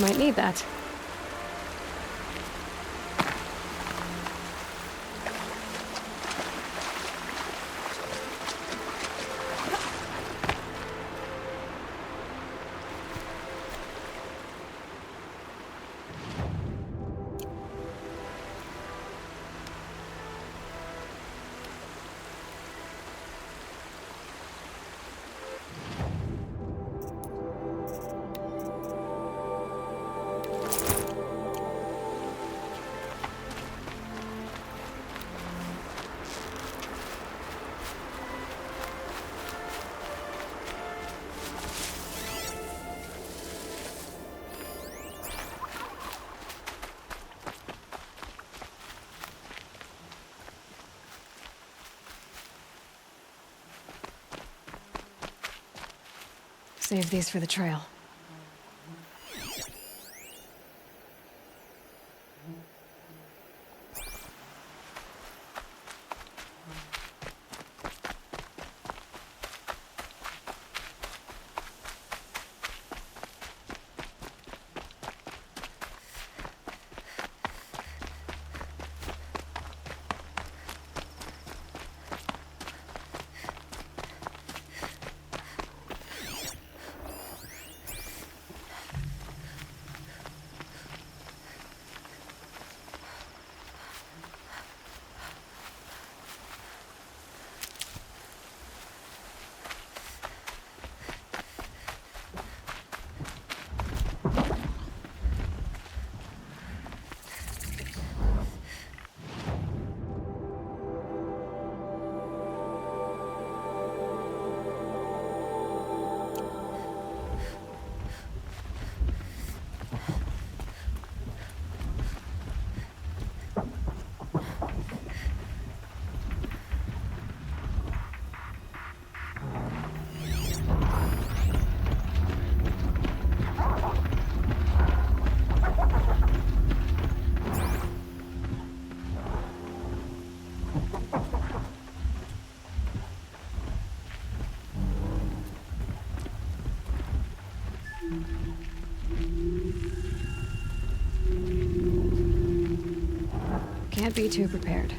might need that. Save these for the trail. Can't be too prepared.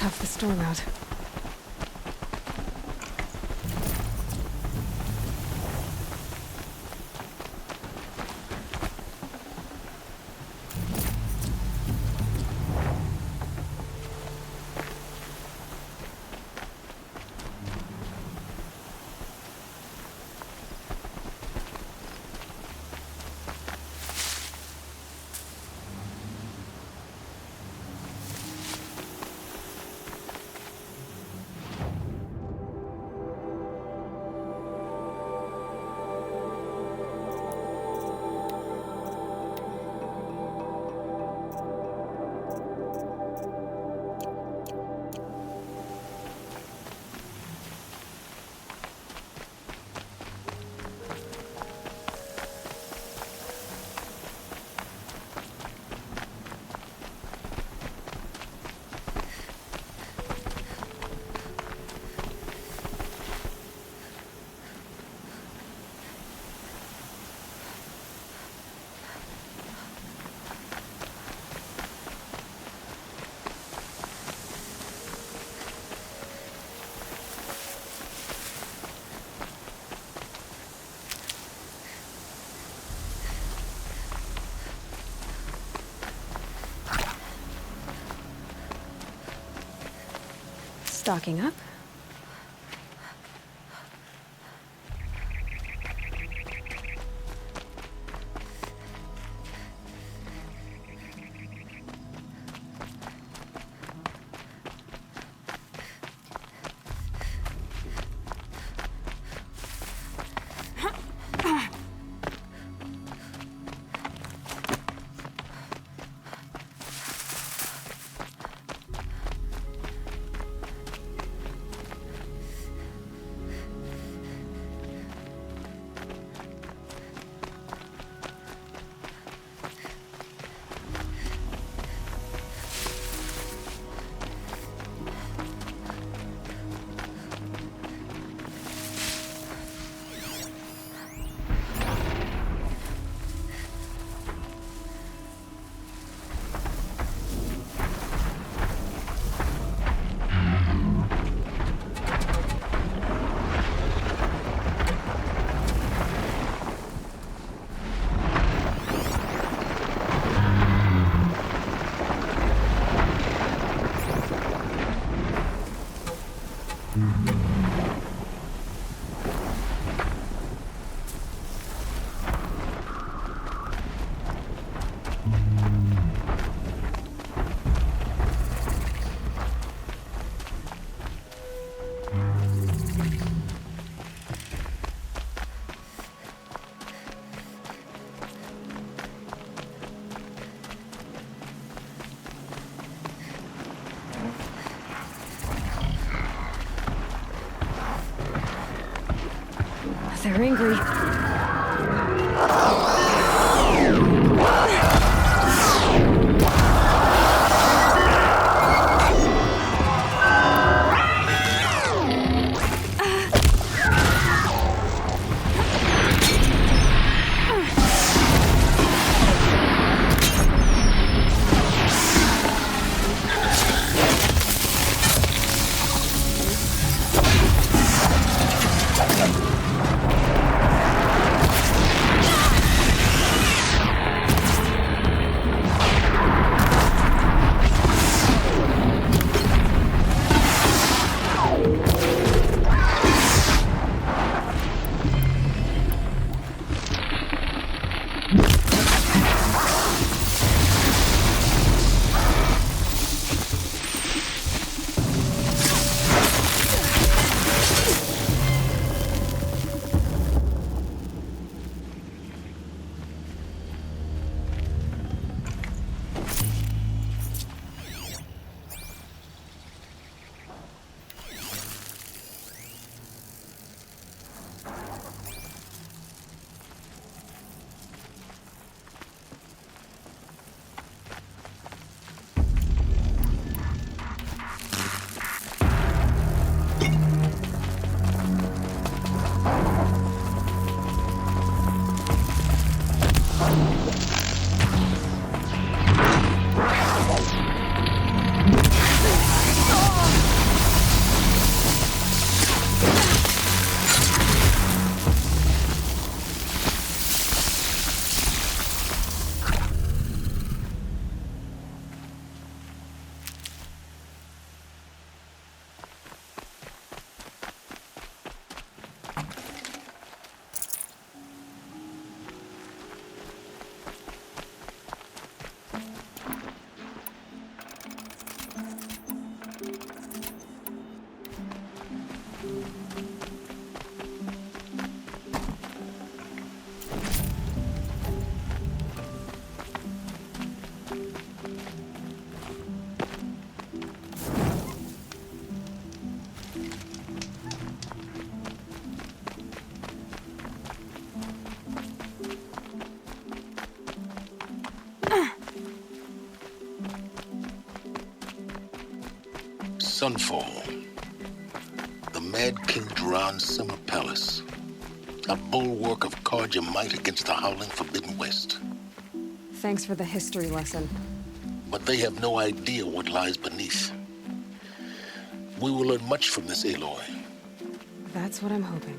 tough the storm out. Stocking up. They're angry. Sunfall. The Mad King Duran's summer palace. A bulwark of Carja might against the howling Forbidden West. Thanks for the history lesson. But they have no idea what lies beneath. We will learn much from this Aloy. That's what I'm hoping.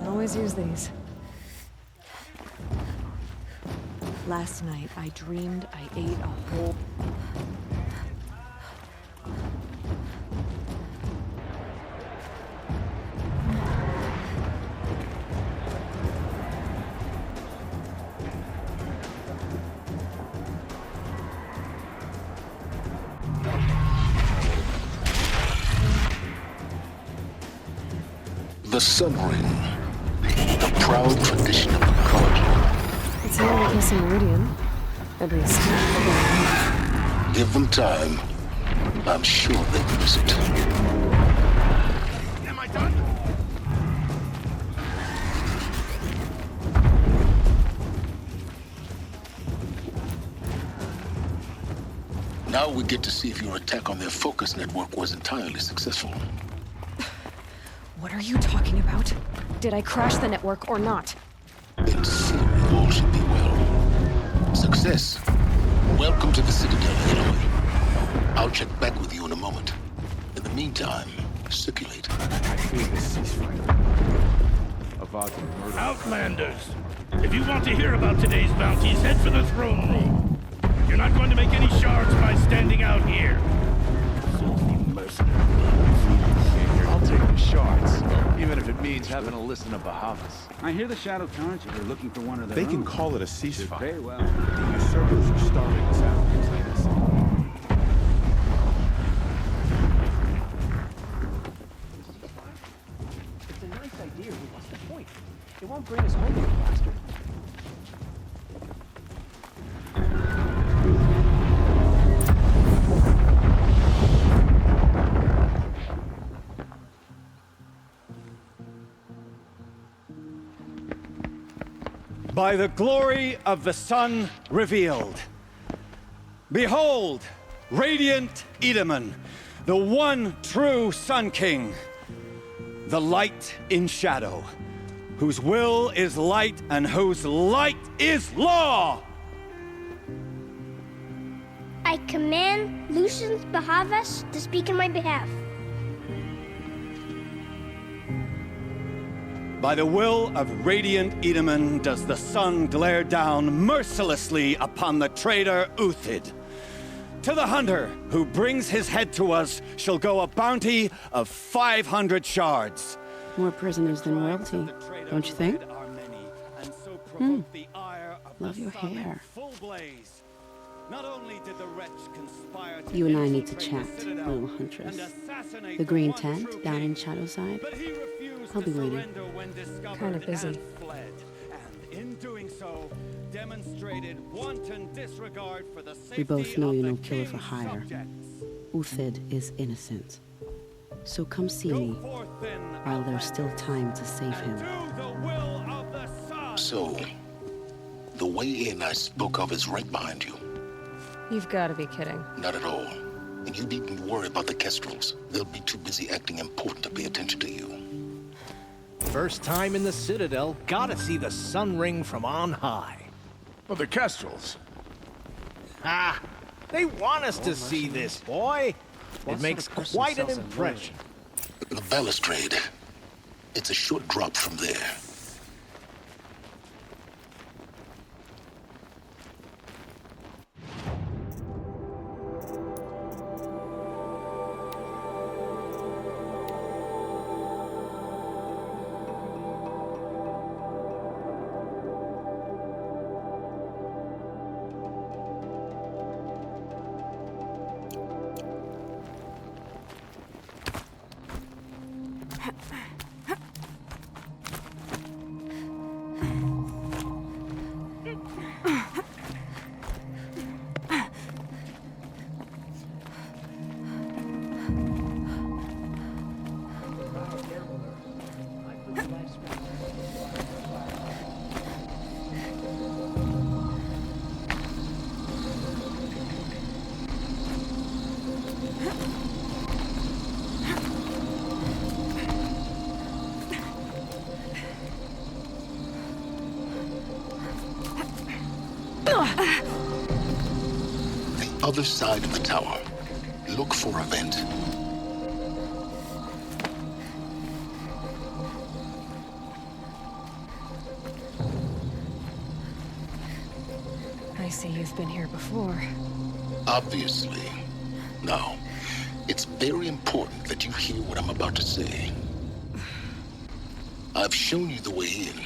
Always use these. Last night, I dreamed I ate a whole... The Sun Ring. The proud tradition of the Carja. It's not like missing Meridian. At least. Give them time. I'm sure they'll miss it. Am I done? Now we get to see if your attack on their focus network was entirely successful. What are you talking about? Did I crash the network or not? In theory, all should be well. Success. Welcome to the Citadel, Aloy. I'll check back with you in a moment. In the meantime, circulate. I feel the ceasefire. About to murder. Outlanders! If you want to hear about today's bounties, head for the throne room. You're not going to make any shards by standing out here. Filthy mercenary. I'll take the shards, even if it means having to listen to Bahamas. I hear the Shadow Carja are looking for one of their They own. can call it a Should ceasefire. pay well. The usurpers are starving us out. It's a nice idea, but what's the point? It won't bring us home any faster. By the glory of the sun revealed. Behold, radiant Edaman, the one true Sun King, the light in shadow, whose will is light and whose light is law! I command Lucius Bahavas to speak in my behalf. By the will of radiant Edaman does the sun glare down mercilessly upon the traitor Uthid. To the hunter who brings his head to us shall go a bounty of 500 shards. More prisoners than royalty, don't you think? Love your hair. Not only did the wretch conspire to You and I need to chat, little huntress. The green tent down in Shadowside. I'll be waiting. Kinda busy. Fled, and in doing so, demonstrated wanton disregard for the safety We both know you're no of the killer for king's hire. subjects. Uthid is innocent. So come see me, Go forth then, while there's still time to save him. do the will of the sun. So, the way in I spoke of is right behind you. You've got to be kidding. Not at all. And you needn't worry about the Kestrels. They'll be too busy acting important to pay attention to you. First time in the Citadel, gotta see the sun ring from on high. Well, the Kestrels. Ah, they want us to see this, boy. It makes quite an impression. The balustrade. It's a short drop from there. The other side of the tower. Look for a vent. I see you've been here before. Obviously. Now, it's very important that you hear what I'm about to say. I've shown you the way in,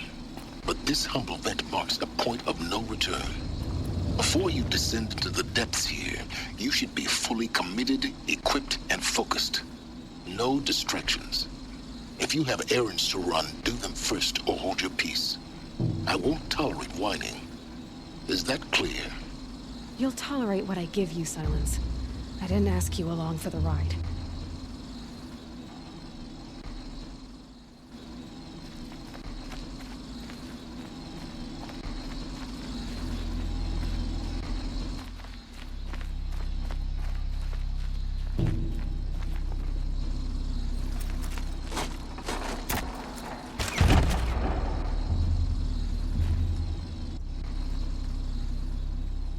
but this humble vent marks a point of no return. Before you descend into the depths here, you should be fully committed, equipped, and focused. No distractions. If you have errands to run, do them first or hold your peace. I won't tolerate whining. Is that clear? You'll tolerate what I give you, Silence. I didn't ask you along for the ride.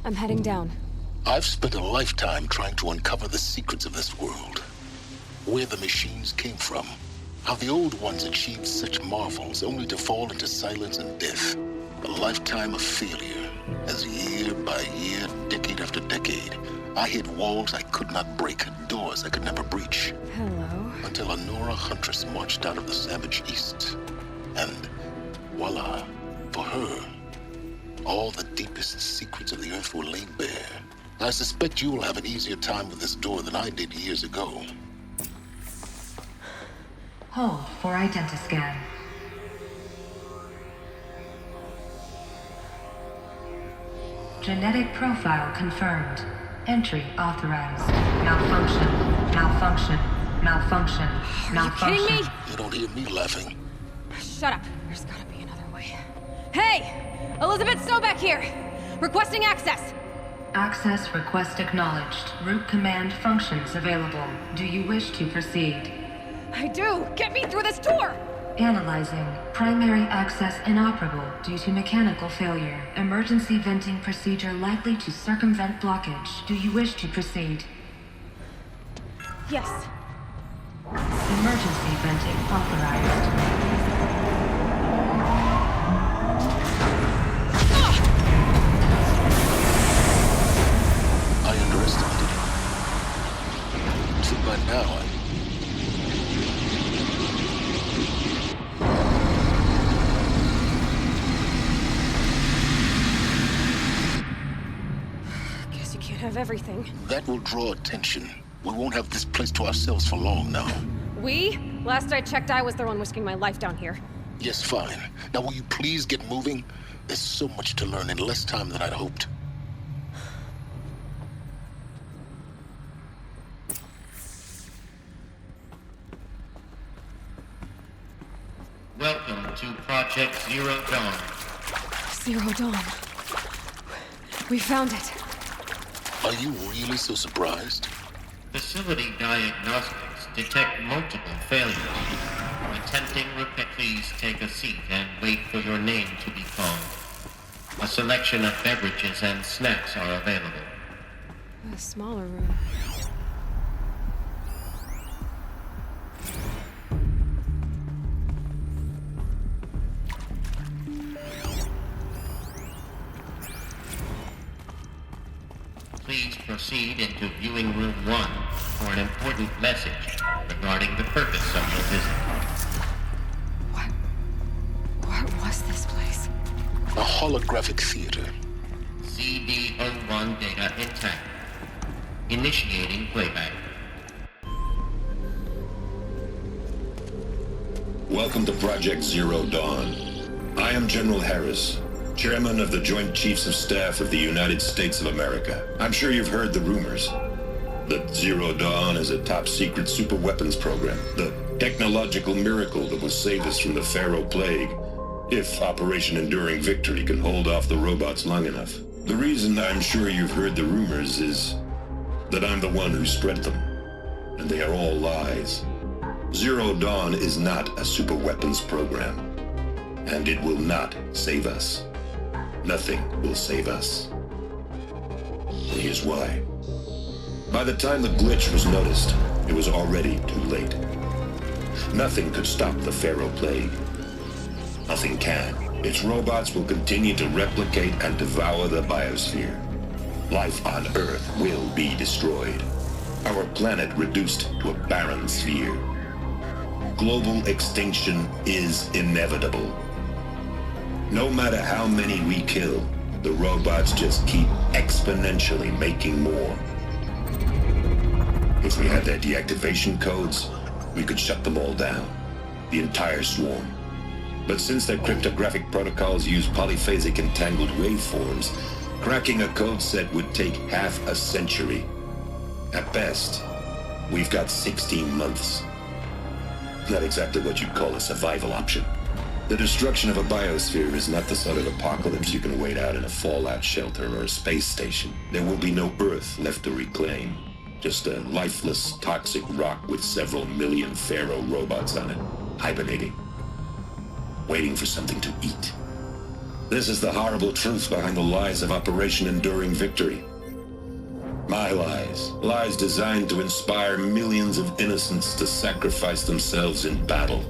I'm heading down. I've spent a lifetime trying to uncover the secrets of this world. Where the machines came from. How the old ones achieved such marvels only to fall into silence and death. A lifetime of failure. As year by year, decade after decade, I hit walls I could not break, doors I could never breach. Hello. Until a Nora huntress marched out of the savage east. And voila, for her, all the deepest secrets of the earth were laid bare. I suspect you will have an easier time with this door than I did years ago. Hold for identiscan. Genetic profile confirmed. Entry authorized. Malfunction. Malfunction. Malfunction. Malfunction. Are you kidding me? You don't hear me laughing. Shut up. There's gotta be another way. Hey! Elizabeth Sobeck here! Requesting access! Access request acknowledged. Root command functions available. Do you wish to proceed? I do! Get me through this door! Analyzing. Primary access inoperable due to mechanical failure. Emergency venting procedure likely to circumvent blockage. Do you wish to proceed? Yes. Emergency venting authorized. I underestimated him. So by now, Guess you can't have everything. that will draw attention. We won't have this place to ourselves for long now. We? Last I checked, I was the one risking my life down here. Yes, fine. Now will you please get moving? There's so much to learn in less time than I'd hoped. Welcome to Project Zero Dawn. Zero Dawn. We found it. Are you really so surprised? Facility diagnostics detect multiple failures. Attempting repair. Please take a seat and wait for your name to be called. A selection of beverages and snacks are available. A smaller room. Please proceed into viewing room 1 for an important message regarding the purpose of your visit. What was this place? A holographic theater. CD01 data intact. Initiating playback. Welcome to Project Zero Dawn. I am General Harris, Chairman of the Joint Chiefs of Staff of the United States of America. I'm sure you've heard the rumors that Zero Dawn is a top-secret superweapons program, the technological miracle that will save us from the Pharaoh Plague, if Operation Enduring Victory can hold off the robots long enough. The reason I'm sure you've heard the rumors is that I'm the one who spread them, and they are all lies. Zero Dawn is not a superweapons program, and it will not save us. Nothing will save us. And here's why. By the time the glitch was noticed, it was already too late. Nothing could stop the Pharaoh Plague. Nothing can. Its robots will continue to replicate and devour the biosphere. Life on Earth will be destroyed. Our planet reduced to a barren sphere. Global extinction is inevitable. No matter how many we kill, the robots just keep exponentially making more. If we had their deactivation codes, we could shut them all down. The entire swarm. But since their cryptographic protocols use polyphasic entangled waveforms, cracking a code set would take half a century. At best, we've got 16 months. Not exactly what you'd call a survival option. The destruction of a biosphere is not the sort of apocalypse you can wait out in a fallout shelter or a space station. There will be no Earth left to reclaim. Just a lifeless, toxic rock with several million Pharaoh robots on it, hibernating, waiting for something to eat. This is the horrible truth behind the lies of Operation Enduring Victory. My lies. Lies designed to inspire millions of innocents to sacrifice themselves in battle.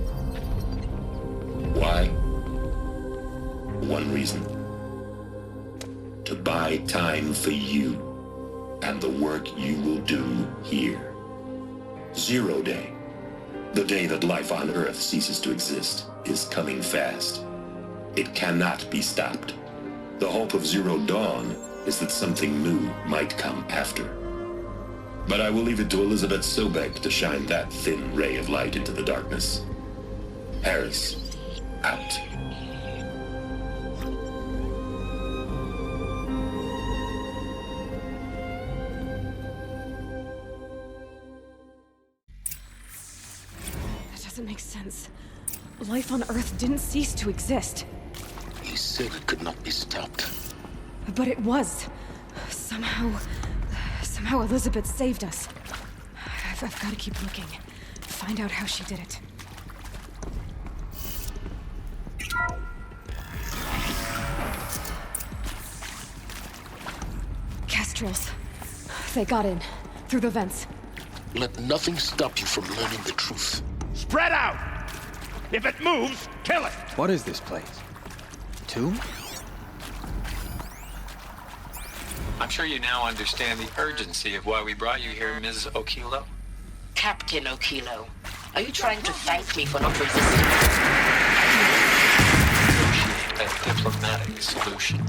Why? One reason. To buy time for you and the work you will do here. Zero Day, the day that life on Earth ceases to exist, is coming fast. It cannot be stopped. The hope of Zero Dawn is that something new might come after. But I will leave it to Elizabeth Sobeck to shine that thin ray of light into the darkness. Harris, out. That doesn't make sense. Life on Earth didn't cease to exist. He said it could not be stopped. But it was. Somehow Elizabeth saved us. I've got to keep looking. Find out how she did it. Kestrels. They got in. Through the vents. Let nothing stop you from learning the truth. Spread out! If it moves, kill it! What is this place? Tomb? I'm sure you now understand the urgency of why we brought you here, Ms. Okilo. Captain Okilo, are you trying to thank me for not resisting? A diplomatic solution.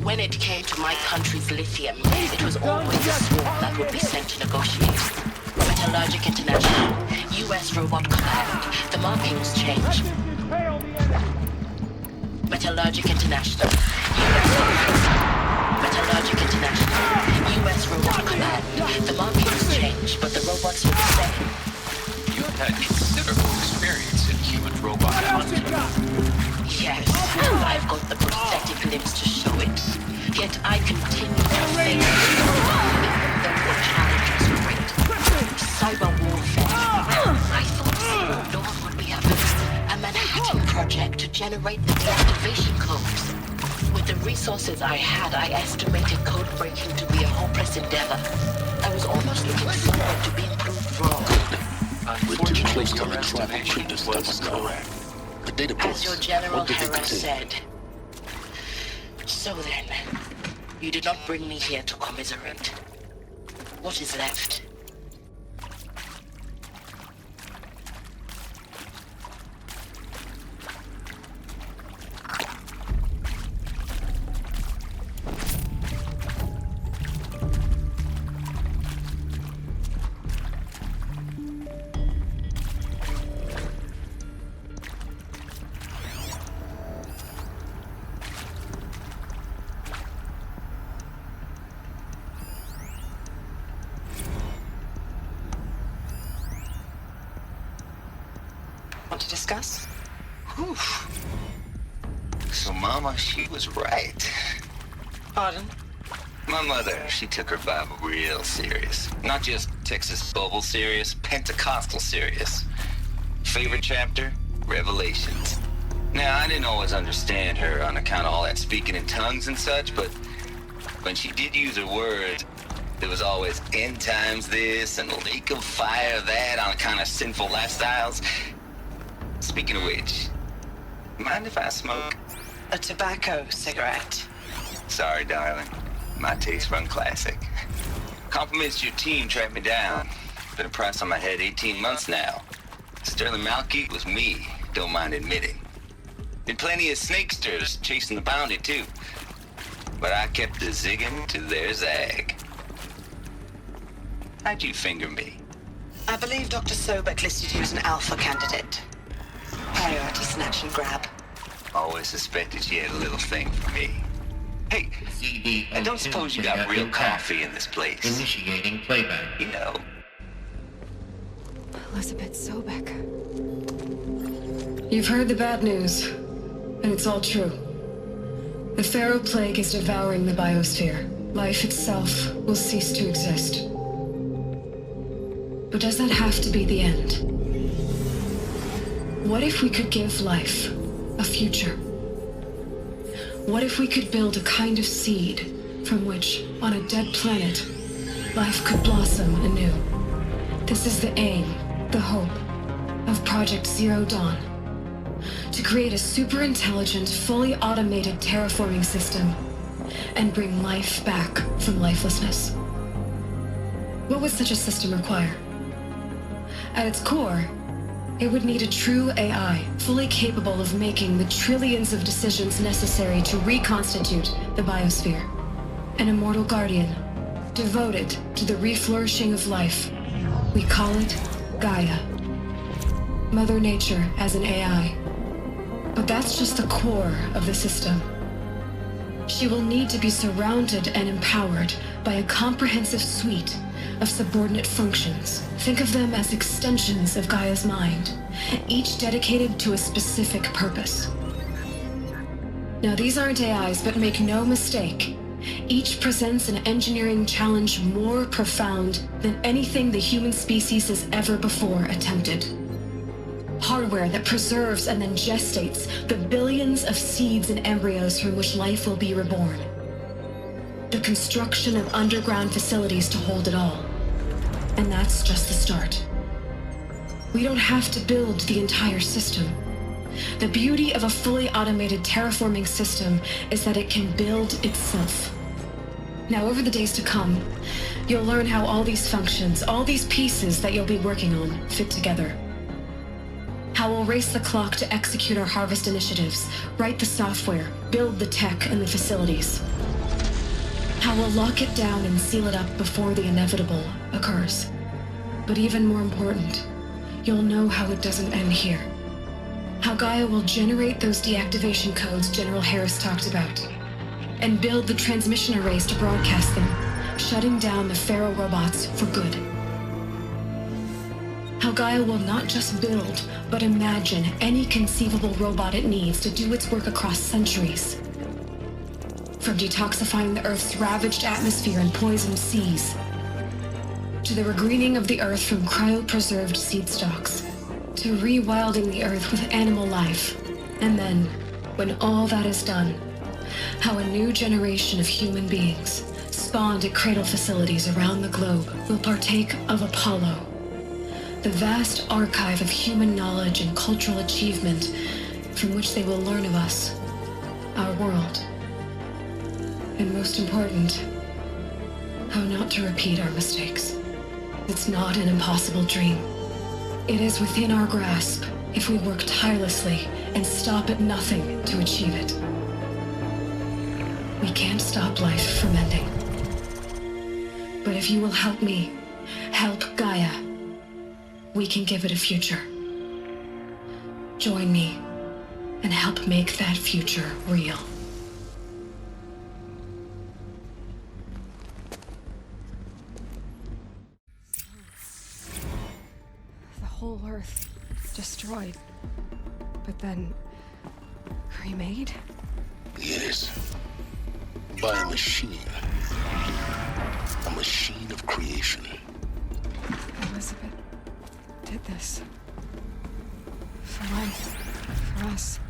When it came to my country's lithium, it was always a swarm that would be sent to negotiate. Metallurgic International, U.S. Robot Command, the markings changed. Metallurgic International, Metallurgic International, U.S. Robot Command, the markings changed, but the robots were the same. You have had considerable experience in human-robot conflict. Yes, I've got the prosthetic limbs to show it. Yet I continue to face the challenges great. Cyber warfare. I thought Zero Dawn would be a Manhattan project to generate the deactivation codes. With the resources I had, I estimated code breaking to be a hopeless endeavor. I was almost looking forward to being proved wrong. Unfortunately, your estimation was correct. The data points. As your General Harris said. So then, you did not bring me here to commiserate. What is left? Want to discuss? Whew. So Mama, she was right. Pardon? My mother, she took her Bible real serious. Not just Texas Bible serious, Pentecostal serious. Favorite chapter? Revelations. Now, I didn't always understand her on account of all that speaking in tongues and such, but when she did use her words, there was always end times this and lake of fire that on account of sinful lifestyles. Speaking of which, mind if I smoke? A tobacco cigarette. Sorry, darling. My taste run classic. Compliments to your team tracked me down. Been a price on my head 18 months now. Sterling Malky was me, don't mind admitting. Been plenty of snakesters chasing the bounty, too. But I kept the zigging to their zag. How'd you finger me? I believe Dr. Sobeck listed you as an alpha candidate. Priority snatch and grab. Always suspected she had a little thing for me. Hey, I don't suppose you got real coffee in this place? Initiating playback. You know. Elizabeth Sobeck. You've heard the bad news, and it's all true. The Pharaoh Plague is devouring the biosphere. Life itself will cease to exist. But does that have to be the end? What if we could give life a future? What if we could build a kind of seed from which, on a dead planet, life could blossom anew? This is the aim, the hope, of Project Zero Dawn. To create a super-intelligent, fully automated terraforming system and bring life back from lifelessness. What would such a system require? At its core, it would need a true AI, fully capable of making the trillions of decisions necessary to reconstitute the biosphere. An immortal guardian, devoted to the reflourishing of life. We call it GAIA. Mother Nature as an AI. But that's just the core of the system. She will need to be surrounded and empowered by a comprehensive suite of subordinate functions. Think of them as extensions of Gaia's mind, each dedicated to a specific purpose. Now, these aren't AIs, but make no mistake, Each presents an engineering challenge more profound than anything the human species has ever before attempted. Hardware that preserves and then gestates the billions of seeds and embryos from which life will be reborn. The construction of underground facilities to hold it all. And that's just the start. We don't have to build the entire system. The beauty of a fully automated terraforming system is that it can build itself. Now, over the days to come, you'll learn how all these functions, all these pieces that you'll be working on, fit together. How we'll race the clock to execute our harvest initiatives, write the software, build the tech and the facilities. How we'll lock it down and seal it up before the inevitable occurs. But even more important, you'll know how it doesn't end here. How Gaia will generate those deactivation codes General Harris talked about, and build the transmission arrays to broadcast them, shutting down the Pharaoh robots for good. How Gaia will not just build, but imagine any conceivable robot it needs to do its work across centuries. From detoxifying the Earth's ravaged atmosphere and poisoned seas, to the regreening of the Earth from cryopreserved seed stalks, to rewilding the Earth with animal life. And then, when all that is done, how a new generation of human beings, spawned at cradle facilities around the globe, will partake of Apollo, the vast archive of human knowledge and cultural achievement from which they will learn of us, our world. And most important, how not to repeat our mistakes. It's not an impossible dream. It is within our grasp if we work tirelessly and stop at nothing to achieve it. We can't stop life from ending. But if you will help me, help Gaia, we can give it a future. Join me and help make that future real. The whole Earth destroyed, but then remade? Yes. By a machine. A machine of creation. Elizabeth did this. For life. For us.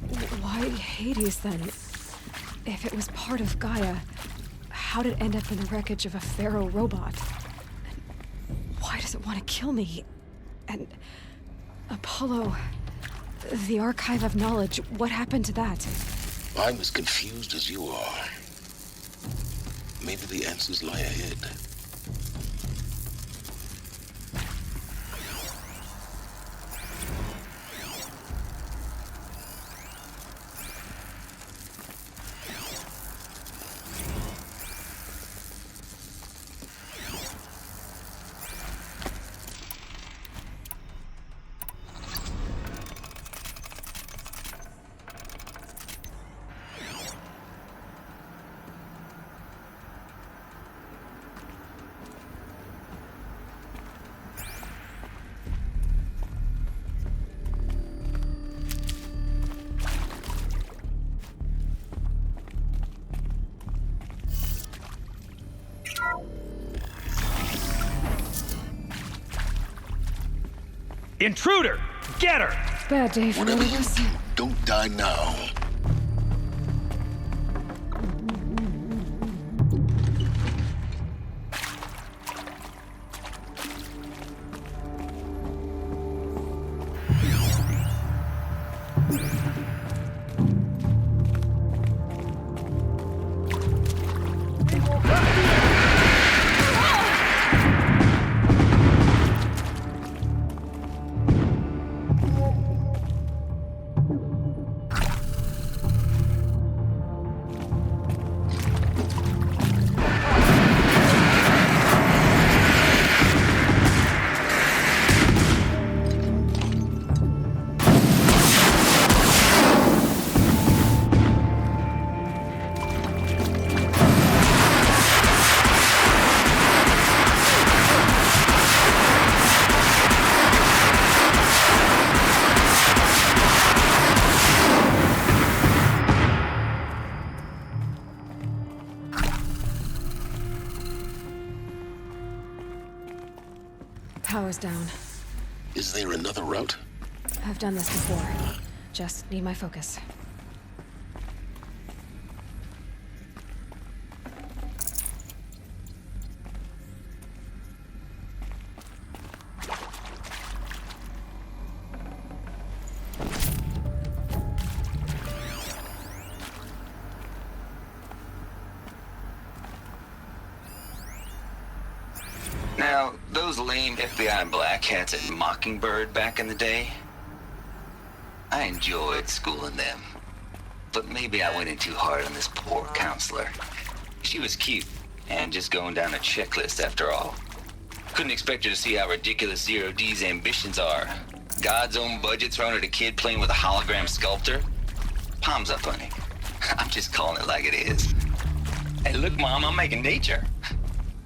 But why Hades then? If it was part of Gaia, how did it end up in the wreckage of a Pharaoh robot? And why does it want to kill me? And Apollo, the archive of knowledge, what happened to that? I'm as confused as you are. Maybe the answers lie ahead. Intruder! Get her! Bad day for Whatever all of you us. do, don't die now. Power's down. Is there another route? I've done this before. Just need my focus. Now, those lame FBI black hats at Mockingbird back in the day, I enjoyed schooling them. But maybe I went in too hard on this poor counselor. She was cute, and just going down a checklist after all. Couldn't expect her to see how ridiculous Zero D's ambitions are. God's own budget thrown at a kid playing with a hologram sculptor? Palms up, honey. I'm just calling it like it is. Hey, look, Mom, I'm making nature.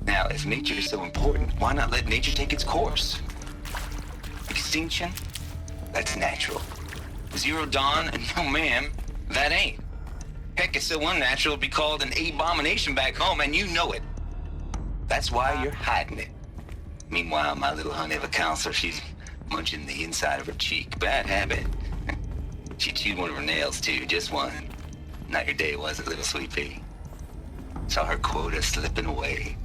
Now, if nature is so important, why not let nature take its course? Extinction? That's natural. Zero Dawn? No, ma'am, that ain't. Heck, it's so unnatural it'd be called an abomination back home, and you know it. That's why you're hiding it. Meanwhile, my little honey of a counselor, she's munching the inside of her cheek. Bad habit. She chewed one of her nails, too, just one. Not your day, was it, little sweet pea? Saw her quota slipping away.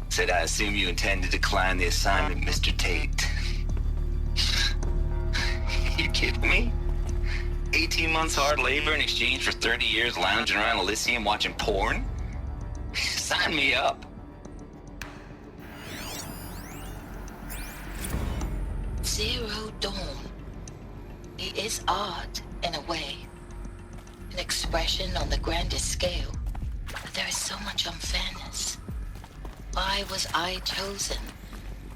Said, I assume you intend to decline the assignment, Mr. Tate. You kidding me? 18 months hard labor in exchange for 30 years lounging around Elysium watching porn? Sign me up. Zero Dawn. It is art, in a way. An expression on the grandest scale. But there is so much unfairness. Why was I chosen?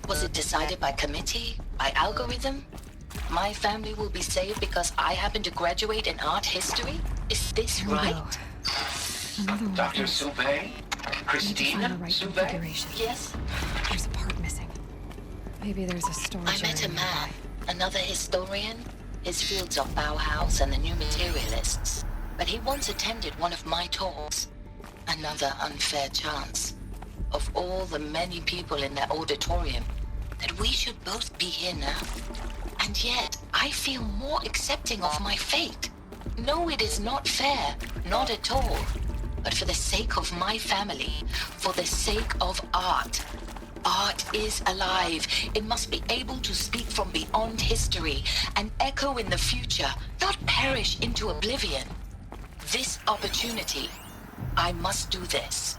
Was it decided by committee? By algorithm? My family will be saved because I happen to graduate in art history? Is this right? Dr. Sobeck? Christina Sobeck? Yes? There's a part missing. Maybe there's a storage I met a area man, another historian. His fields are Bauhaus and the New Materialists. But he once attended one of my talks. Another unfair chance. Of all the many people in that auditorium, that we should both be here now. And yet, I feel more accepting of my fate. No, it is not fair. Not at all. But for the sake of my family, for the sake of art. Art is alive. It must be able to speak from beyond history and echo in the future, not perish into oblivion. This opportunity, I must do this.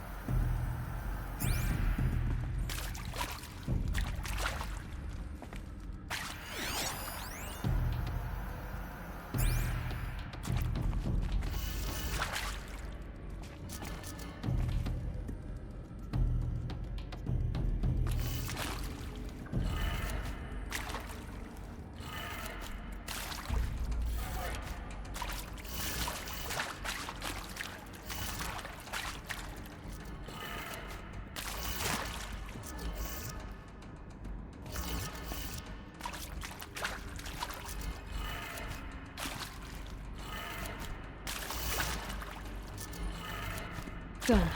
Done.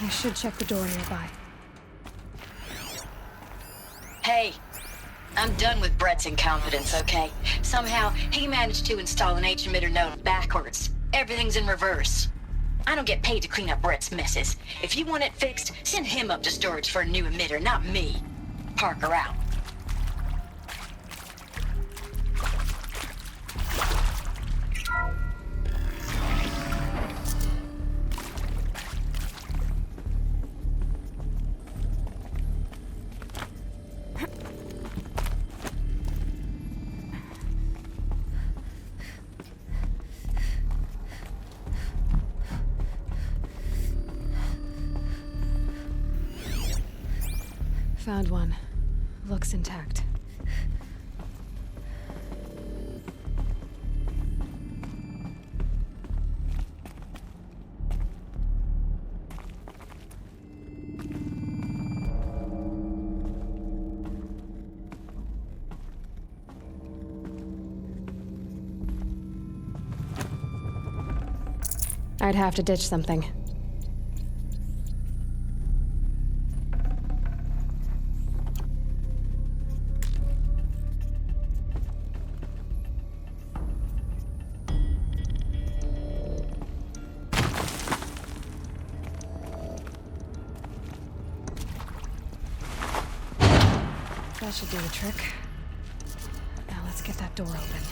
I should check the door nearby. Hey, I'm done with Brett's incompetence, okay? Somehow, he managed to install an H-emitter node backwards. Everything's in reverse. I don't get paid to clean up Brett's messes. If you want it fixed, send him up to storage for a new emitter, not me. Parker out. Found one. Looks intact. I'd have to ditch something. That should do the trick. Now let's get that door open.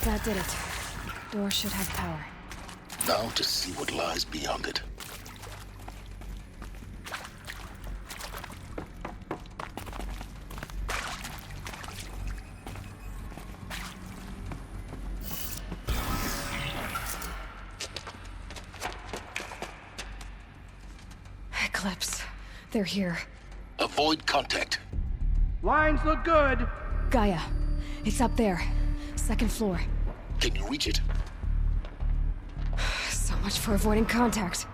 That did it. Door should have power. Now to see what lies beyond it. Eclipse. They're here. Avoid contact. Lines look good. Gaia. It's up there. Second floor. Can you reach it? So much for avoiding contact.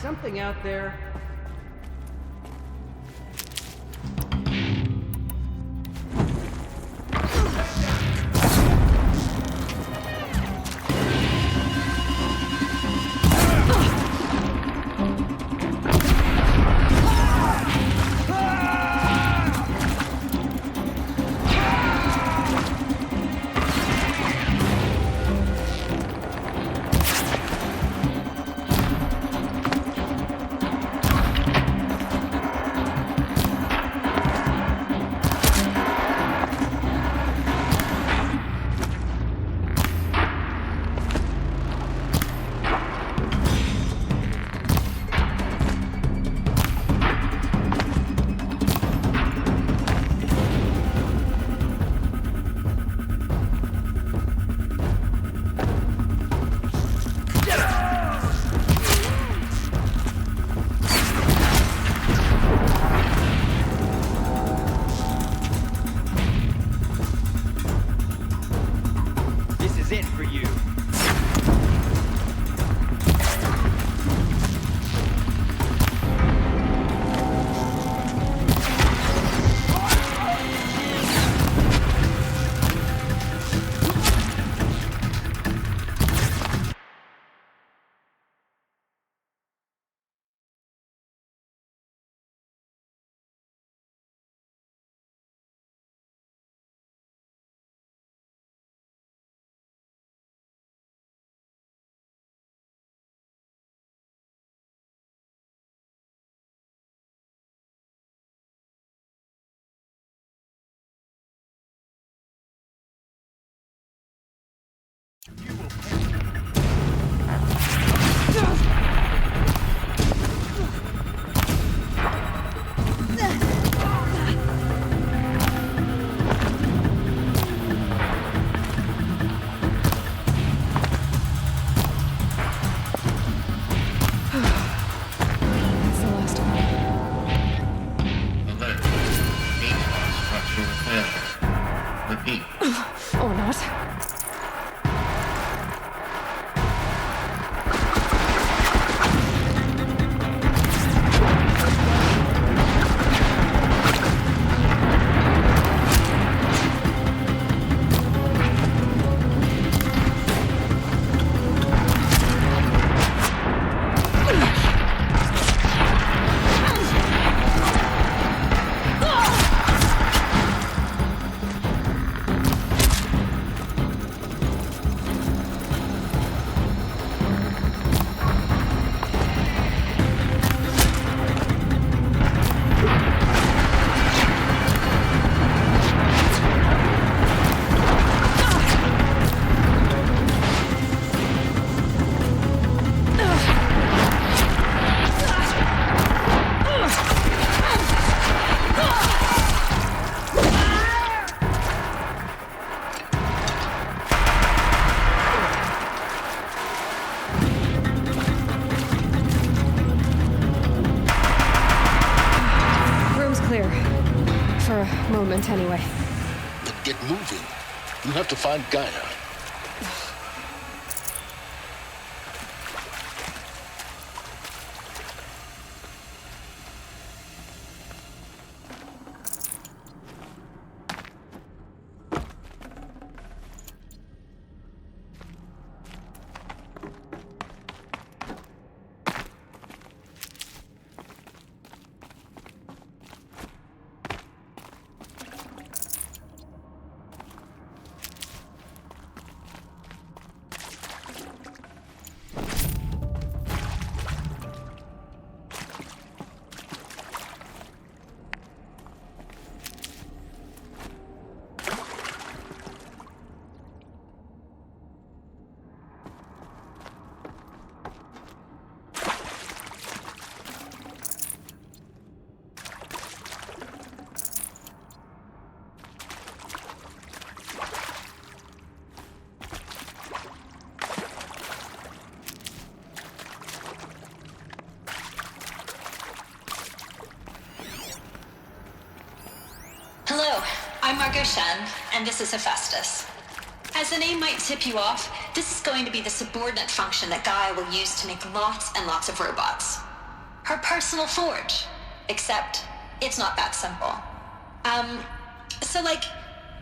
Something out there. moment, anyway. Then get moving. You have to find Gaia. Hello, I'm Margot Shen, and this is Hephaestus. As the name might tip you off, this is going to be the subordinate function that Gaia will use to make lots and lots of robots. Her personal forge. Except, it's not that simple.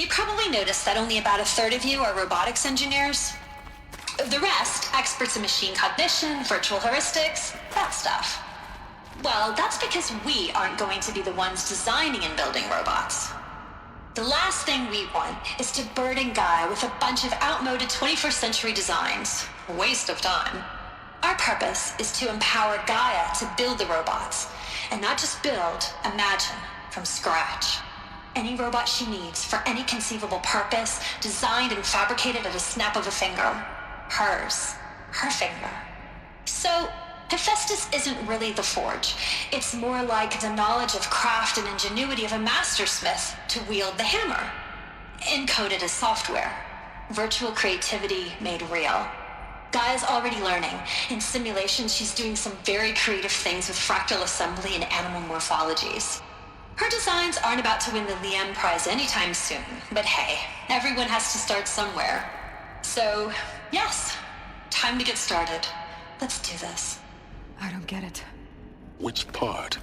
You probably noticed that only about a third of you are robotics engineers. The rest, experts in machine cognition, virtual heuristics, that stuff. Well, that's because we aren't going to be the ones designing and building robots. The last thing we want is to burden Gaia with a bunch of outmoded 21st century designs. A waste of time. Our purpose is to empower Gaia to build the robots, and not just build, imagine, from scratch. Any robot she needs for any conceivable purpose, designed and fabricated at a snap of a finger. Hers. Her finger. So, Hephaestus isn't really the forge. It's more like the knowledge of craft and ingenuity of a mastersmith to wield the hammer. Encoded as software. Virtual creativity made real. Gaia's already learning. In simulations, she's doing some very creative things with fractal assembly and animal morphologies. Her designs aren't about to win the Liam Prize anytime soon, but hey, everyone has to start somewhere. So, yes, time to get started. Let's do this. I don't get it. Which part?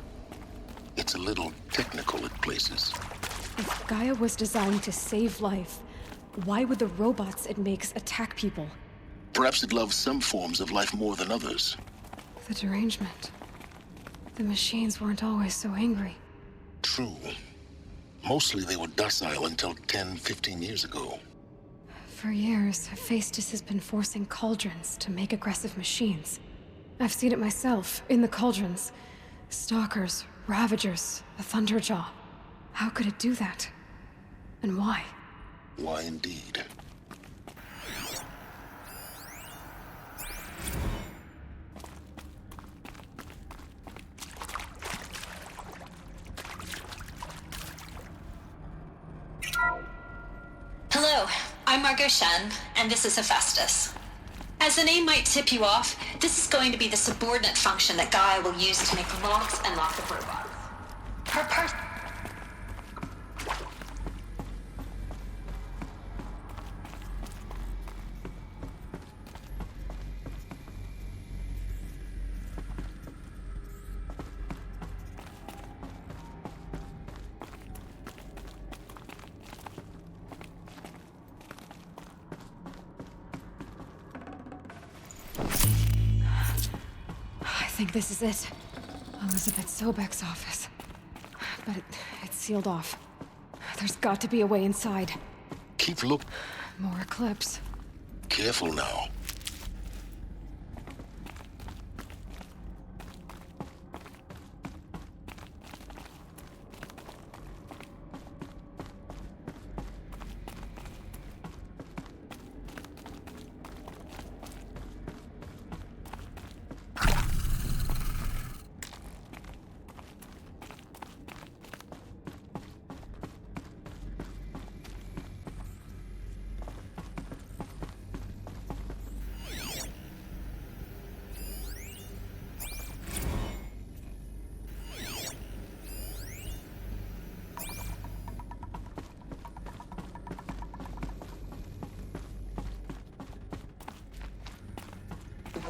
It's a little technical at places. If Gaia was designed to save life, why would the robots it makes attack people? Perhaps it loves some forms of life more than others. The derangement. The machines weren't always so angry. True. Mostly they were docile until 10, 15 years ago. For years, Hephaestus has been forcing cauldrons to make aggressive machines. I've seen it myself, in the cauldrons. Stalkers, Ravagers, a Thunderjaw. How could it do that? And why? Why indeed? Hello, I'm Margot Shen, and this is Hephaestus. As the name might tip you off, this is going to be the subordinate function that Gaia will use to make lots and lots of robots. Her I think this is it. Elizabeth Sobeck's office. But it's sealed off. There's got to be a way inside. Keep look. More Eclipse. Careful now.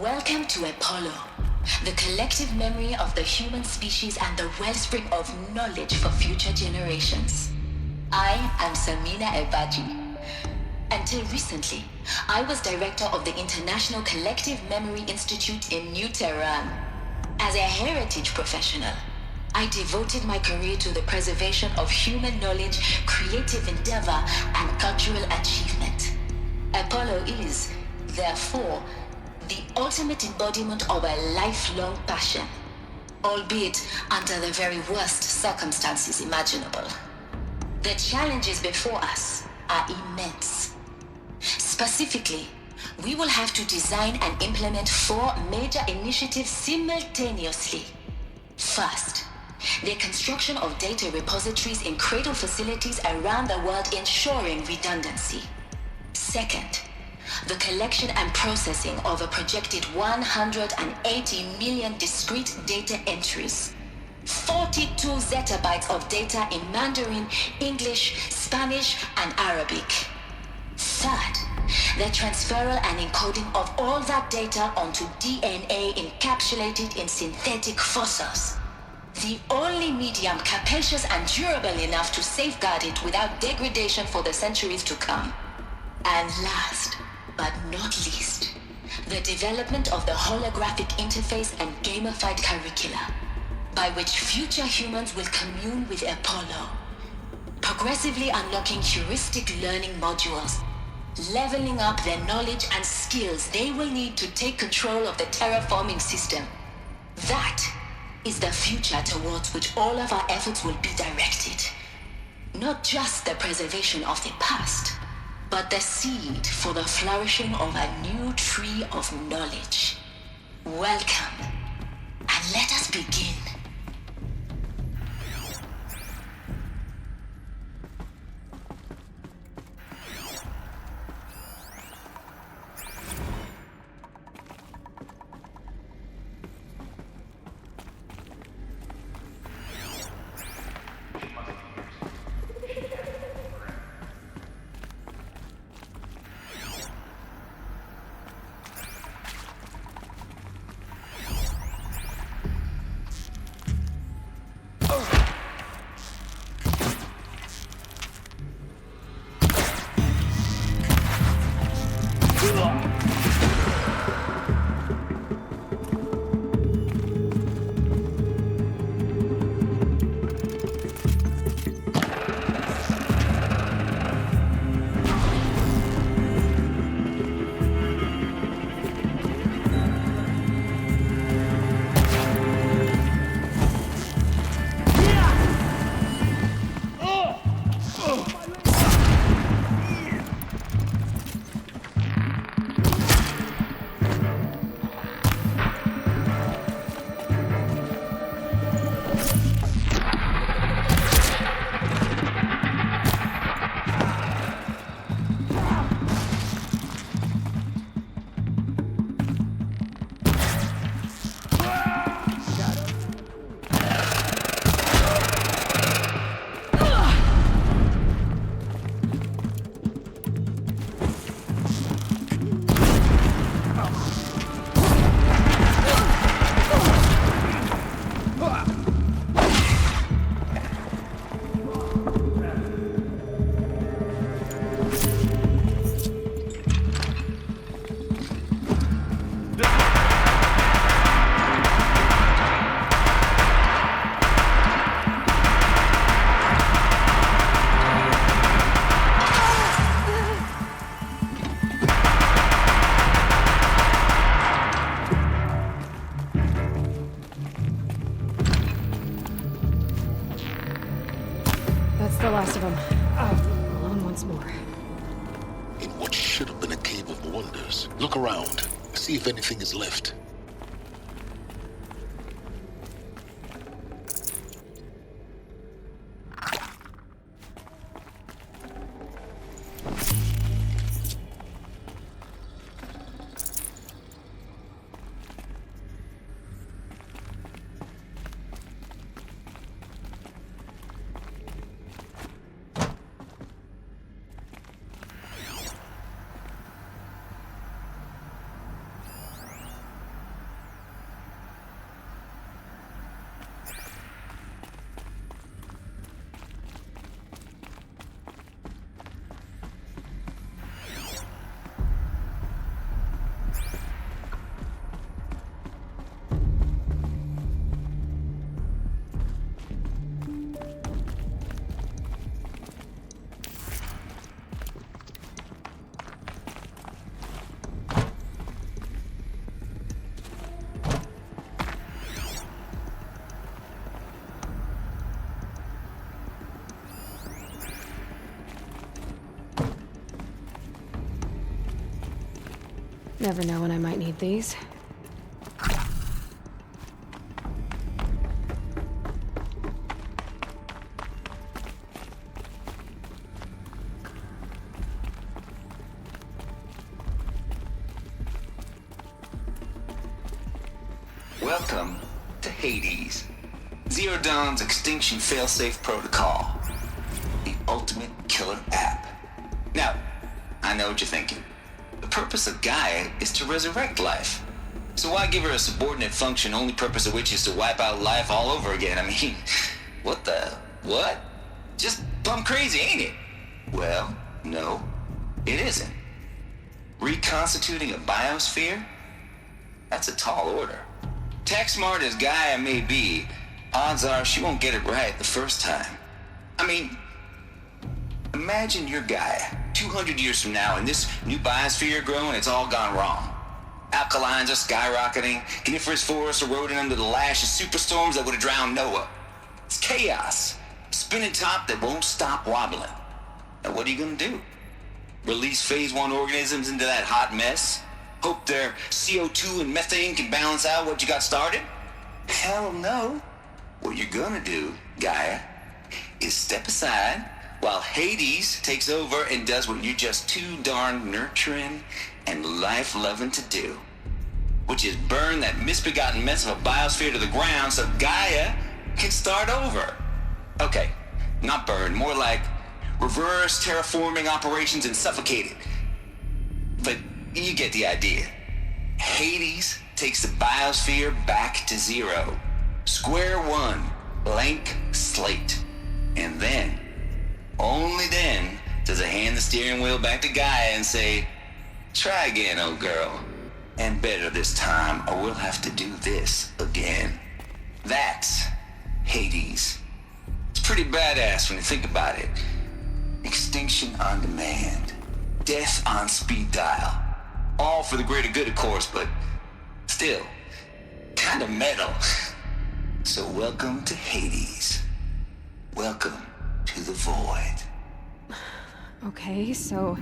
Welcome to Apollo, the collective memory of the human species and the wellspring of knowledge for future generations. I am Samina Ebaji. Until recently, I was director of the International Collective Memory Institute in New Tehran. As a heritage professional, I devoted my career to the preservation of human knowledge, creative endeavor, and cultural achievement. Apollo is, therefore, the ultimate embodiment of a lifelong passion, albeit under the very worst circumstances imaginable. The challenges before us are immense. Specifically, we will have to design and implement 4 major initiatives simultaneously. First, the construction of data repositories in cradle facilities around the world ensuring redundancy. Second, the collection and processing of a projected 180 million discrete data entries. 42 zettabytes of data in Mandarin, English, Spanish, and Arabic. Third, the transferal and encoding of all that data onto DNA encapsulated in synthetic fossils. The only medium capacious and durable enough to safeguard it without degradation for the centuries to come. And last, but not least, the development of the holographic interface and gamified curricula, by which future humans will commune with Apollo, progressively unlocking heuristic learning modules, leveling up their knowledge and skills they will need to take control of the terraforming system. That is the future towards which all of our efforts will be directed. Not just the preservation of the past, but the seed for the flourishing of a new tree of knowledge. Welcome, and let us begin. The last of them. Alone once more. In what should have been a cave of wonders. Look around. See if anything is left. Never know when I might need these. Welcome to Hades. Zero Dawn's extinction failsafe protocol. The ultimate killer app. Now, I know what you're thinking. The purpose of Gaia is to resurrect life. So why give her a subordinate function, only purpose of which is to wipe out life all over again? I mean, what? Just plumb crazy, ain't it? Well, no, it isn't. Reconstituting a biosphere? That's a tall order. Tech smart as Gaia may be, odds are she won't get it right the first time. I mean, imagine you're Gaia, 200 years from now, and this new biosphere growing, it's all gone wrong. Alkalines are skyrocketing, coniferous forests eroding under the lash of superstorms that would have drowned Noah. It's chaos, spinning top that won't stop wobbling. Now what are you gonna do? Release phase 1 organisms into that hot mess? Hope their CO2 and methane can balance out what you got started? Hell no. What you're gonna do, Gaia, is step aside while Hades takes over and does what you're just too darn nurturing and life-loving to do, which is burn that misbegotten mess of a biosphere to the ground so Gaia can start over. Okay, not burn, more like reverse terraforming operations and suffocate it. But you get the idea. Hades takes the biosphere back to zero. Square one, blank slate. And then, only then, does it hand the steering wheel back to Gaia and say, try again, old girl. And better this time, or we'll have to do this again. That's Hades. It's pretty badass when you think about it. Extinction on demand. Death on speed dial. All for the greater good, of course, but still, kind of metal. So welcome to Hades. Welcome to the void. Okay, so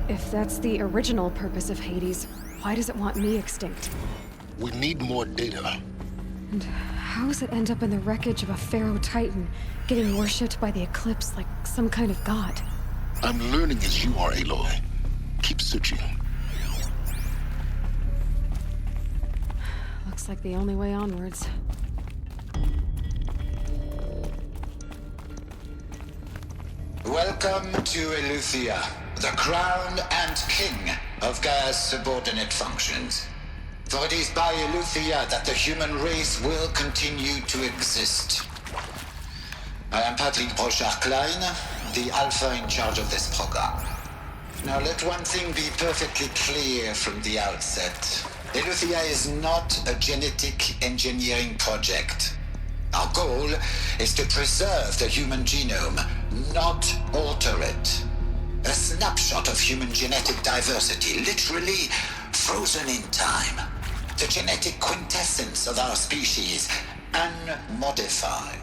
if that's the original purpose of Hades, why does it want me extinct? We need more data. And how does it end up in the wreckage of a Pharaoh Titan, getting worshipped by the Eclipse like some kind of god? I'm learning as you are, Aloy. Keep searching. Looks like the only way onwards. Welcome to Eleuthia, the crown and king of Gaia's subordinate functions. For it is by Eleuthia that the human race will continue to exist. I am Patrick Brochard-Klein, the Alpha in charge of this program. Now let one thing be perfectly clear from the outset. Eleuthia is not a genetic engineering project. Our goal is to preserve the human genome, not alter it. A snapshot of human genetic diversity, literally frozen in time. The genetic quintessence of our species, unmodified.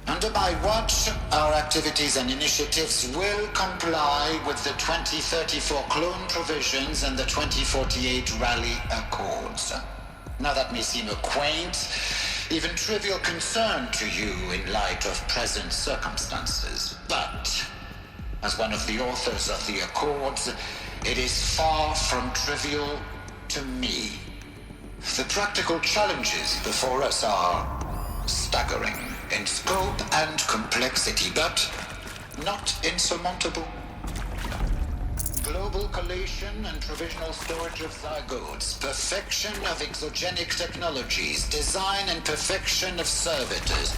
Under my watch, our activities and initiatives will comply with the 2034 clone provisions and the 2048 Rally Accords. Now that may seem a quaint, even trivial concern to you in light of present circumstances, but as one of the authors of the Accords, it is far from trivial to me. The practical challenges before us are staggering in scope and complexity, but not insurmountable. Global collation and provisional storage of zygotes, perfection of exogenic technologies, design and perfection of servitors,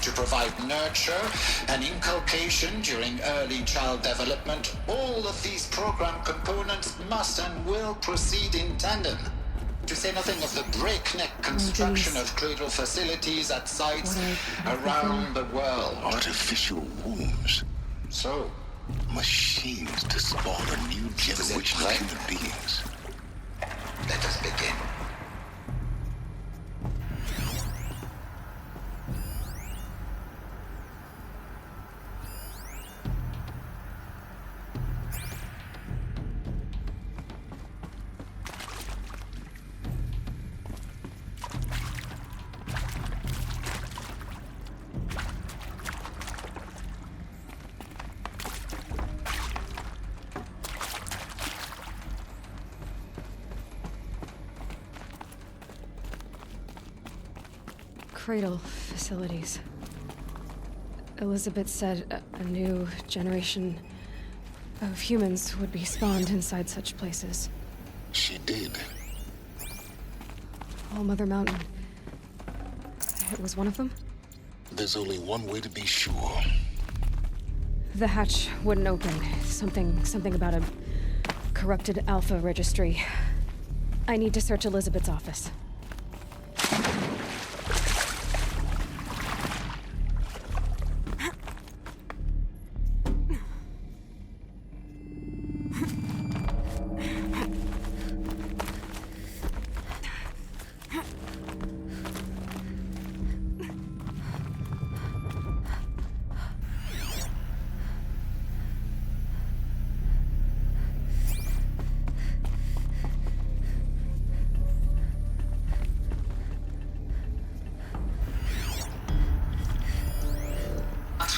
to provide nurture and inculcation during early child development. All of these program components must and will proceed in tandem. To say nothing of the breakneck construction of cradle facilities at sites around the world. Artificial wombs. So? Machines to spawn a new generation of human beings. Let us begin. cradle facilities. Elizabeth said a new generation of humans would be spawned inside such places. She did. All Mother Mountain. It was one of them? There's only one way to be sure. The hatch wouldn't open. Something about a corrupted Alpha registry. I need to search Elizabeth's office.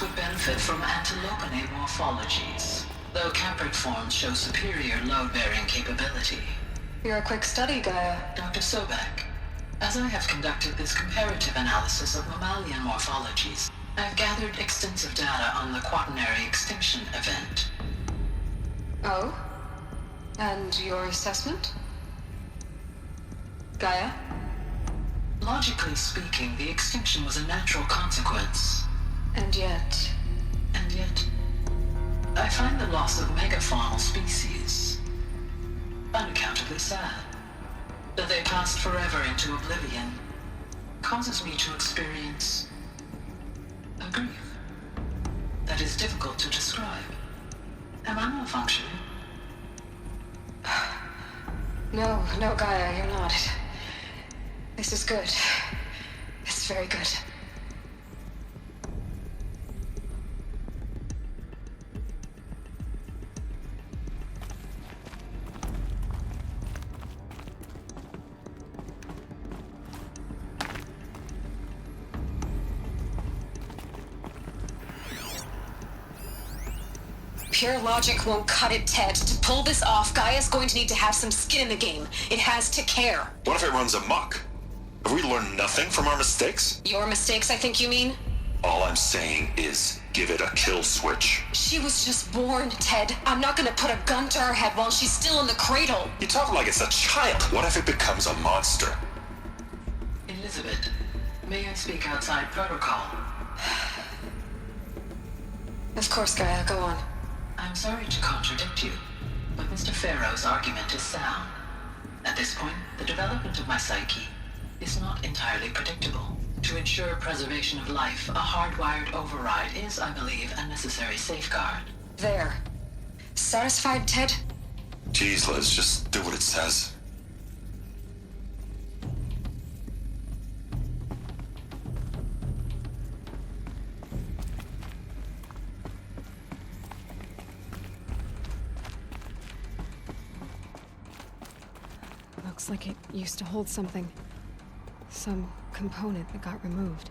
Would benefit from antilopinate morphologies, though Capricorns show superior load-bearing capability. You're a quick study, Gaia. Dr. Sobeck, as I have conducted this comparative analysis of mammalian morphologies, I have gathered extensive data on the quaternary extinction event. Oh? And your assessment? Gaia? Logically speaking, the extinction was a natural consequence. And yet, I find the loss of megafaunal species unaccountably sad. That they passed forever into oblivion causes me to experience a grief that is difficult to describe. Am I malfunctioning? No, Gaia, you're not. This is good. It's very good. Pure logic won't cut it, Ted. To pull this off, Gaia's going to need to have some skin in the game. It has to care. What if it runs amok? Have we learned nothing from our mistakes? Your mistakes, I think you mean? All I'm saying is, give it a kill switch. She was just born, Ted. I'm not gonna put a gun to her head while she's still in the cradle. You talk like it's a child. What if it becomes a monster? Elizabeth, may I speak outside protocol? Of course, Gaia, go on. I'm sorry to contradict you, but Mr. Farrow's argument is sound. At this point, the development of my psyche is not entirely predictable. To ensure preservation of life, a hardwired override is, I believe, a necessary safeguard. There. Satisfied, Ted? Jeez, Liz, just do what it says. Looks like it used to hold something. Some component that got removed.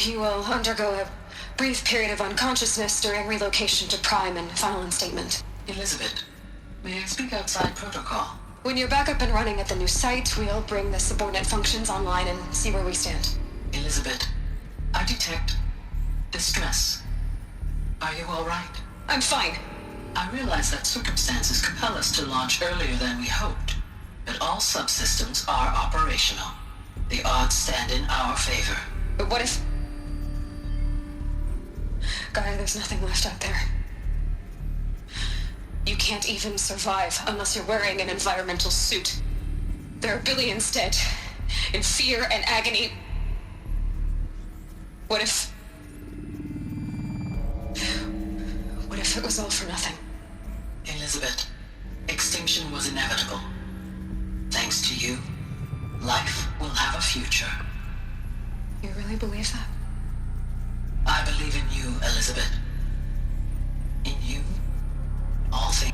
You will undergo a brief period of unconsciousness during relocation to Prime and final instatement. Elizabeth, may I speak outside protocol? When you're back up and running at the new site, we'll bring the subordinate functions online and see where we stand. Elizabeth, I detect distress. Are you all right? I'm fine. I realize that circumstances compel us to launch earlier than we hoped, but all subsystems are operational. The odds stand in our favor. But what if... Gaia, there's nothing left out there. You can't even survive unless you're wearing an environmental suit. There are billions dead, in fear and agony. What if it was all for nothing? Elizabeth, extinction was inevitable. Thanks to you, life will have a future. You really believe that? I believe in you, Elizabeth. In you, all things.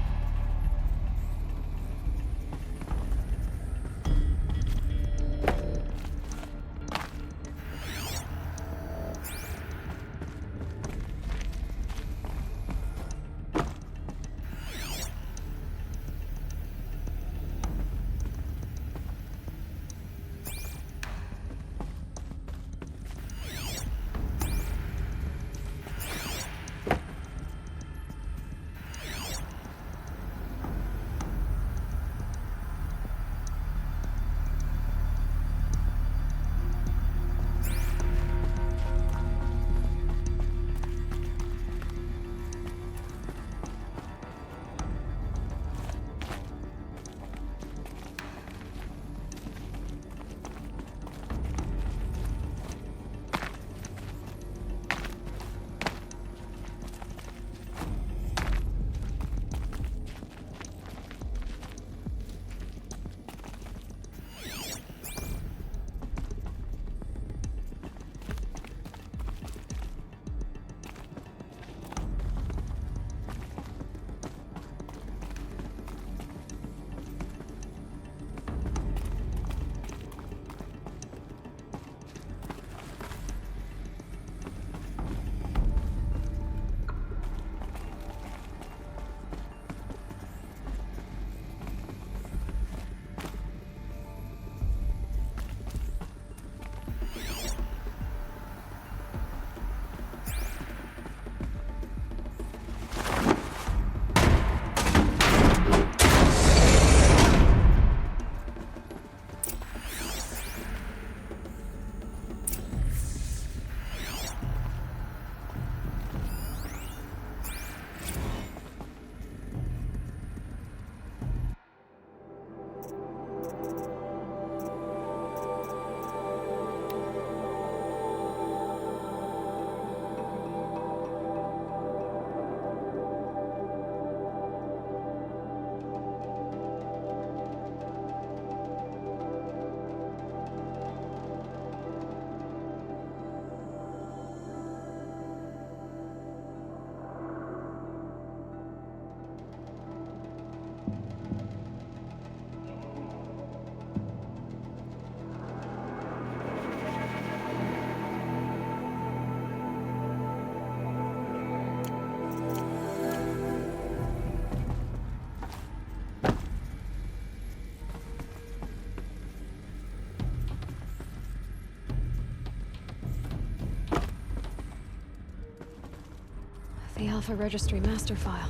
The Alpha Registry master file.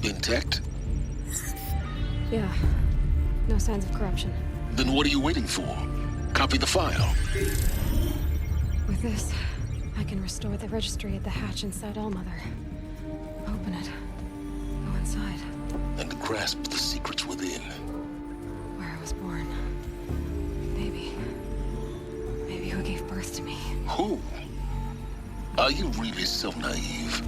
Intact? Yeah. No signs of corruption. Then what are you waiting for? Copy the file. With this, I can restore the registry at the hatch inside Allmother. Open it. Go inside. And grasp the secrets within. Where I was born. Maybe who gave birth to me. Who? Are you really so naive?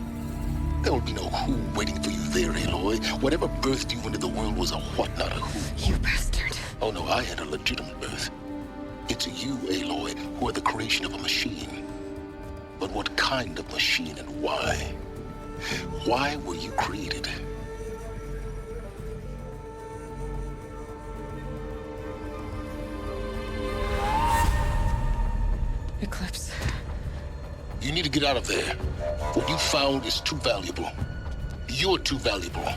There will be no who waiting for you there, Aloy. Whatever birthed you into the world was a what, not a who. You bastard. Oh no, I had a legitimate birth. It's you, Aloy, who are the creation of a machine. But what kind of machine and why? Why were you created? Eclipse. You need to get out of there. What you found is too valuable. You're too valuable.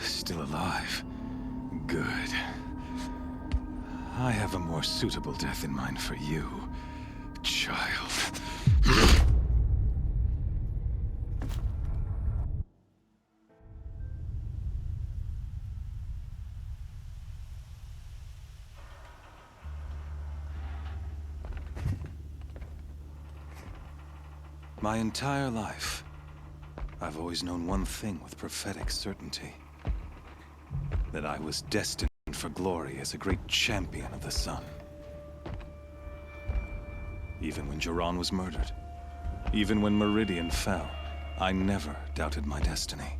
Still alive. Good. I have a more suitable death in mind for you, child. My entire life, I've always known one thing with prophetic certainty. That I was destined for glory as a great champion of the sun. Even when Jiran was murdered, even when Meridian fell, I never doubted my destiny.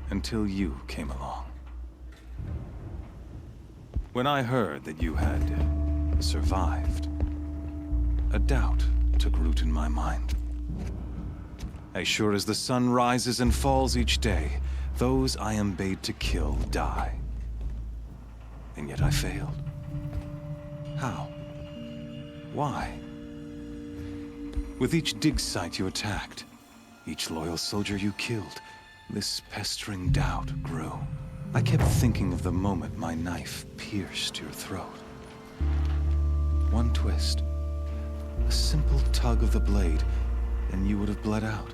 Until you came along. When I heard that you had survived, a doubt took root in my mind. As sure as the sun rises and falls each day, those I am bade to kill die. And yet I failed. How? Why? With each dig site you attacked, each loyal soldier you killed, this pestering doubt grew. I kept thinking of the moment my knife pierced your throat. One twist, a simple tug of the blade, and you would have bled out.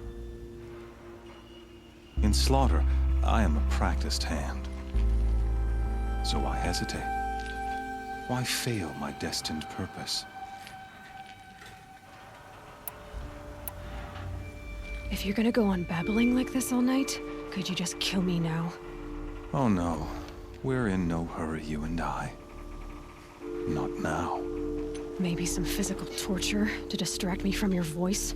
In slaughter, I am a practiced hand. So why hesitate? Why fail my destined purpose? If you're gonna go on babbling like this all night, could you just kill me now? Oh no. We're in no hurry, you and I. Not now. Maybe some physical torture to distract me from your voice?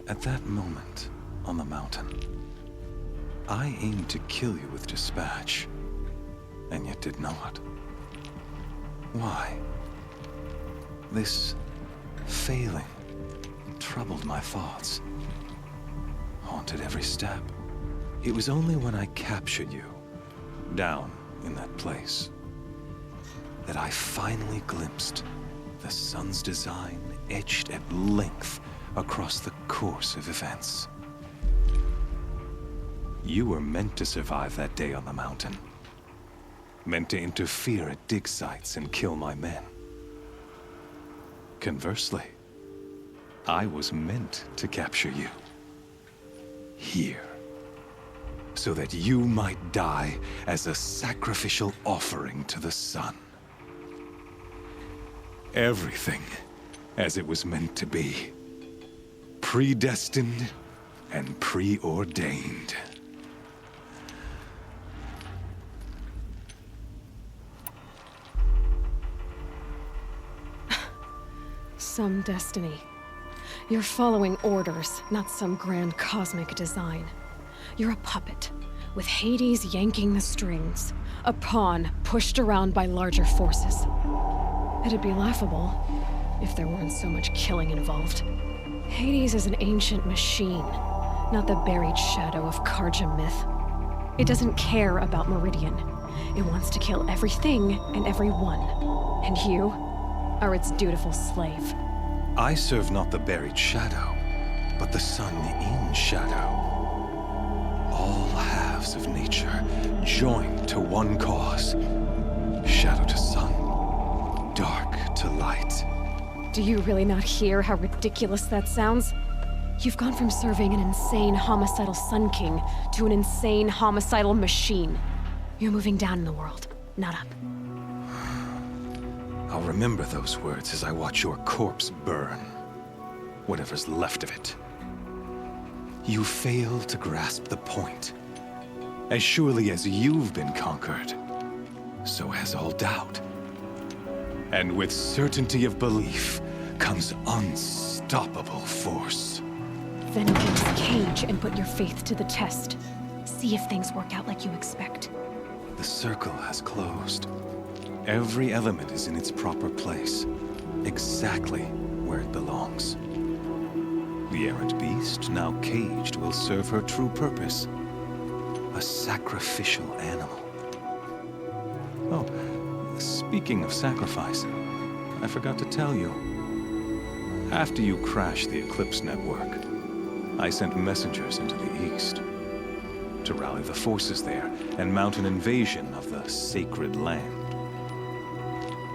At that moment, on the mountain, I aimed to kill you with dispatch, and yet did not. Why? This failing troubled my thoughts, haunted every step. It was only when I captured you, down in that place, that I finally glimpsed the sun's design etched at length across the course of events. You were meant to survive that day on the mountain. Meant to interfere at dig sites and kill my men. Conversely, I was meant to capture you. Here. So that you might die as a sacrificial offering to the sun. Everything as it was meant to be. Predestined and preordained. Some destiny. You're following orders, not some grand cosmic design. You're a puppet, with Hades yanking the strings. A pawn pushed around by larger forces. It'd be laughable if there weren't so much killing involved. Hades is an ancient machine, not the buried shadow of Karja myth. It doesn't care about Meridian. It wants to kill everything and everyone. And you are its dutiful slave. I serve not the buried shadow, but the sun in shadow. All halves of nature joined to one cause. Shadow to sun, dark to light. Do you really not hear how ridiculous that sounds? You've gone from serving an insane homicidal Sun King to an insane homicidal machine. You're moving down in the world, not up. I'll remember those words as I watch your corpse burn. Whatever's left of it. You fail to grasp the point. As surely as you've been conquered, so has all doubt. And with certainty of belief comes unstoppable force. Then get this cage and put your faith to the test. See if things work out like you expect. The circle has closed. Every element is in its proper place, exactly where it belongs. The errant beast, now caged, will serve her true purpose. A sacrificial animal. Oh, speaking of sacrifice, I forgot to tell you. After you crashed the Eclipse network, I sent messengers into the east to rally the forces there and mount an invasion of the sacred land.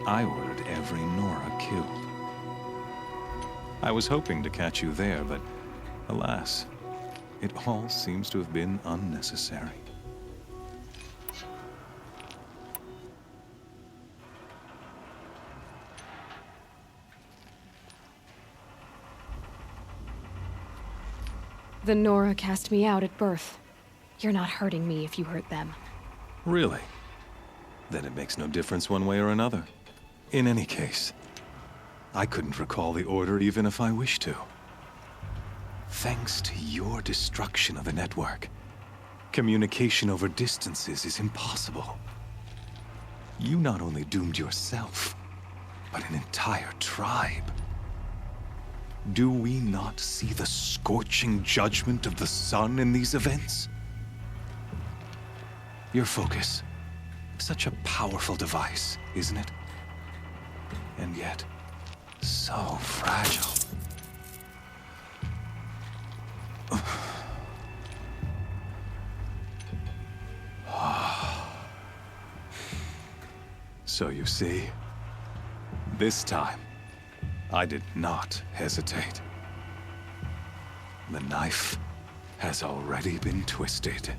I ordered every Nora killed. I was hoping to catch you there, but alas, it all seems to have been unnecessary. The Nora cast me out at birth. You're not hurting me if you hurt them. Really? Then it makes no difference one way or another. In any case, I couldn't recall the order even if I wished to. Thanks to your destruction of the network, communication over distances is impossible. You not only doomed yourself, but an entire tribe. Do we not see the scorching judgment of the sun in these events? Your focus, such a powerful device, isn't it? And yet, so fragile. So you see, this time, I did not hesitate. The knife has already been twisted.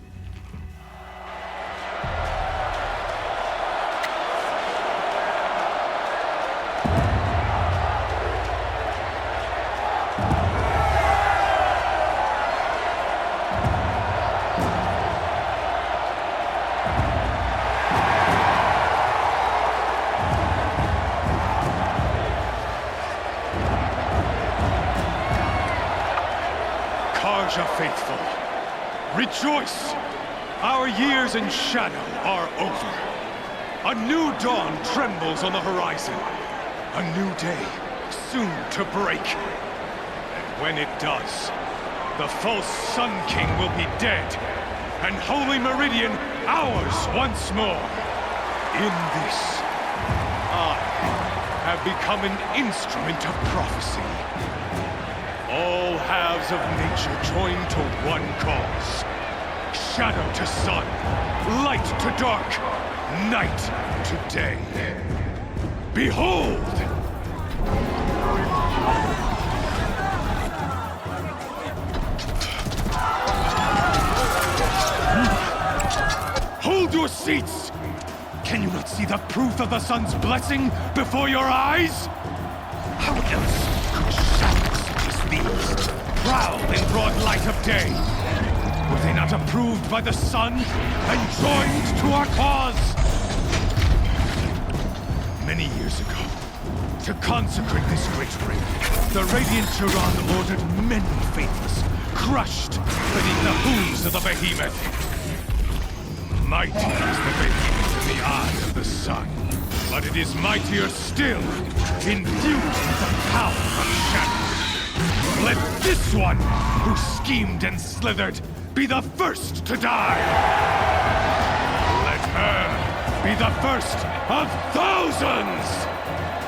Karja faithful, rejoice! Our years in shadow are over. A new dawn trembles on the horizon. A new day soon to break. And when it does, the false Sun King will be dead, and Holy Meridian ours once more. In this, I have become an instrument of prophecy. All halves of nature joined to one cause. Shadow to sun, light to dark, night to day. Behold! Hold your seats! Can you not see the proof of the sun's blessing before your eyes? How else could shadows such as these prowl in broad light of day? Were they not approved by the sun and joined to our cause? Many years ago, to consecrate this great ring, the Radiant Turan ordered many faithless, crushed beneath the hooves of the behemoth. Mighty is the behemoth in the eye of the sun, but it is mightier still, infused with the power of shadow. Let this one, who schemed and slithered, be the first to die! Let her be the first of thousands!